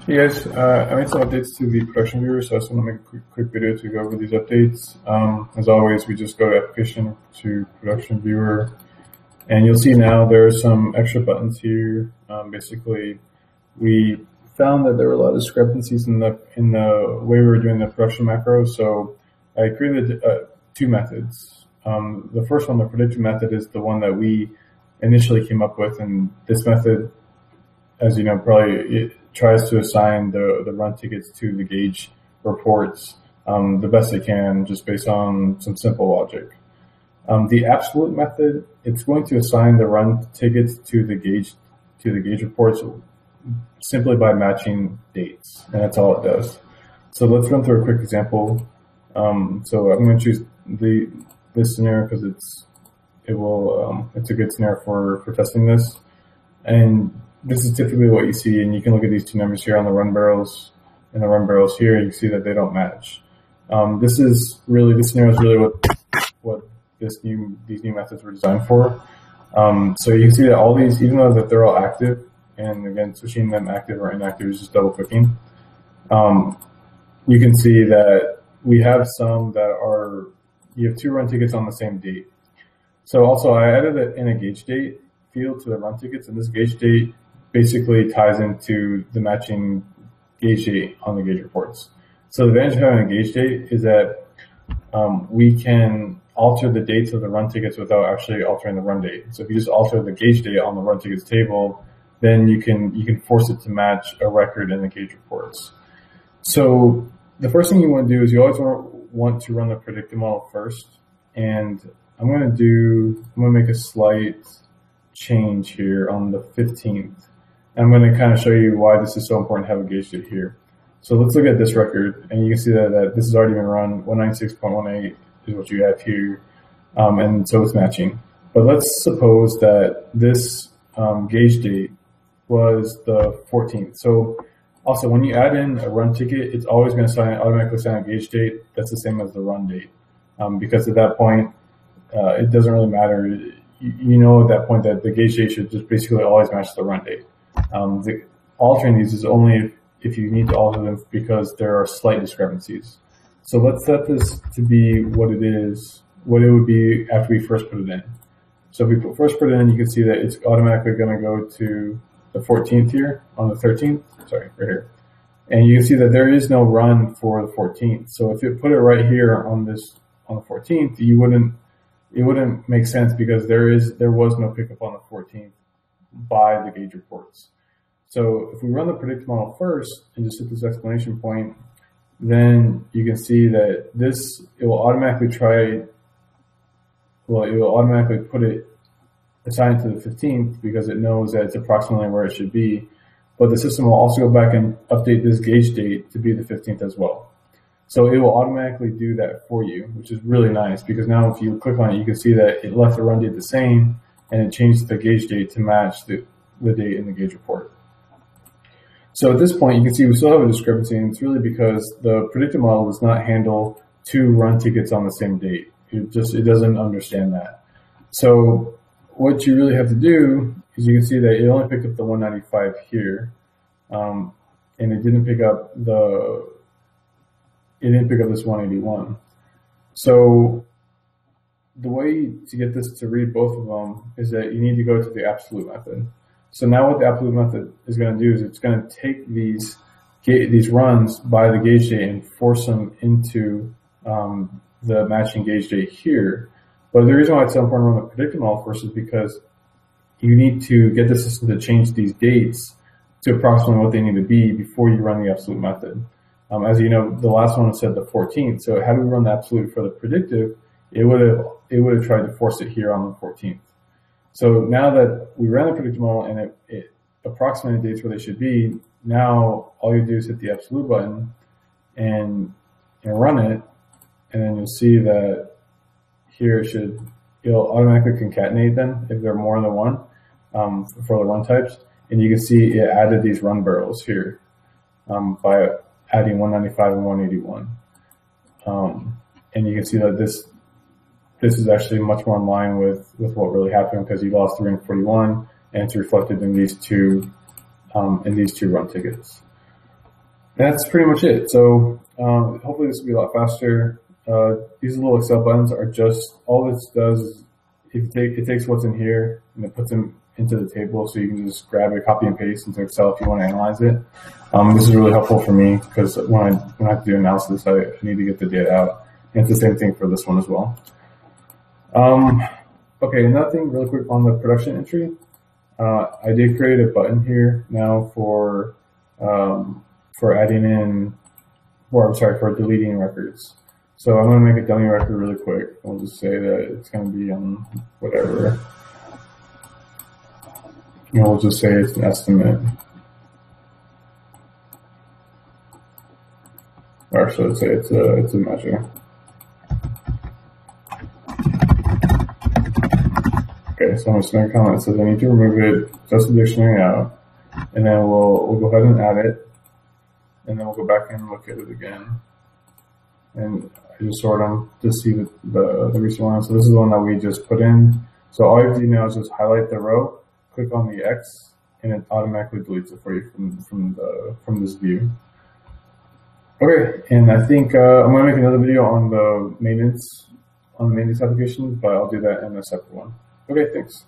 Hey guys, I made some updates to the production viewer, so I just want to make a quick video to go over these updates. As always, we just go to application to production viewer, and you'll see now there are some extra buttons here. Basically, we found that there were a lot of discrepancies in the way we were doing the production macro, so I created two methods. The first one, the predictive method, is the one that we initially came up with, and this method, as you know, it tries to assign the run tickets to the gauge reports the best it can, just based on some simple logic. The absolute method, it's going to assign the run tickets to the gauge reports simply by matching dates, and that's all it does. So let's run through a quick example. So I'm going to choose this scenario because it's a good scenario for testing this. And this is typically what you see, and you can look at these two numbers here on the run barrels and the run barrels here. You can see that they don't match. This scenario is really what these new methods were designed for. So you can see that all these, even though that they're all active, and again, switching them active or inactive is just double clicking. You can see that we have some that you have two run tickets on the same date. So also I added in a gauge date field to the run tickets, and this gauge date basically ties into the matching gauge date on the gauge reports. So the advantage of having a gauge date is that we can alter the dates of the run tickets without actually altering the run date. So if you just alter the gauge date on the run tickets table, then you can force it to match a record in the gauge reports. So the first thing you want to do is you always want to run the predictive model first. And I'm going to make a slight change here on the 15th. I'm going to kind of show you why this is so important to have a gauge date here. So let's look at this record, and you can see that this has already been run. 196.18 is what you have here, and so it's matching. But let's suppose that this gauge date was the 14th. So also, when you add in a run ticket, it's always going to automatically assign a gauge date that's the same as the run date, because at that point, it doesn't really matter. You know at that point that the gauge date should just basically always match the run date. Altering these is only if you need to alter them because there are slight discrepancies. So let's set this to be what it would be after we first put it in. So if we first put it in, you can see that it's automatically going to go to the 14th here on the 13th. Sorry, right here. And you can see that there is no run for the 14th. So if you put it right here on the 14th, it wouldn't make sense because there was no pickup on the 14th by the gauge reports. So if we run the predictive model first and just hit this exclamation point, then you can see that it will automatically put it assigned to the 15th because it knows that it's approximately where it should be. But the system will also go back and update this gauge date to be the 15th as well. So it will automatically do that for you, which is really nice because now if you click on it, you can see that it left the run date the same and it changed the gauge date to match the date in the gauge report. So at this point, you can see we still have a discrepancy, and it's really because the predictive model does not handle two run tickets on the same date. It doesn't understand that. So what you really have to do is you can see that it only picked up the 195 here, and it didn't pick up this 181. So the way to get this to read both of them is that you need to go to the absolute method. So now what the absolute method is going to do is it's going to take these runs by the gauge date and force them into the matching gauge date here. But the reason why it's so important to run the predictive model first is because you need to get the system to change these dates to approximately what they need to be before you run the absolute method. As you know, the last one said the 14th. So had we run the absolute for the predictive, it would have tried to force it here on the 14th. So now that we ran the predictive model and it approximated dates where they should be, now all you do is hit the absolute button and run it, and then you'll see that here it'll automatically concatenate them if there are more than one for the run types, and you can see it added these run barrels here by adding 195 and 181, and you can see that this is actually much more in line with what really happened because you lost 341, and it's reflected in these two run tickets. That's pretty much it. So hopefully this will be a lot faster. These little Excel buttons are just, all this does is it takes what's in here and it puts them into the table, so you can just grab it, copy and paste into Excel if you want to analyze it. This is really helpful for me because when I have to do analysis, I need to get the data out. And it's the same thing for this one as well. Okay, another thing really quick on the production entry. I did create a button here now for adding in, or I'm sorry, for deleting records. So I'm going to make a dummy record really quick. We'll just say that it's going to be on whatever. And we'll just say it's an estimate. Or so let's say it's a measure. Okay, so I'm just going to comment. It says I need to remove it, just the dictionary out, and then we'll go ahead and add it, and then we'll go back and look at it again. And I just sort them to see the recent one. So this is the one that we just put in. So all you have to do now is just highlight the row, click on the X, and it automatically deletes it for you from this view. Okay, and I think I'm going to make another video on the maintenance application, but I'll do that in a separate one. Okay, thanks.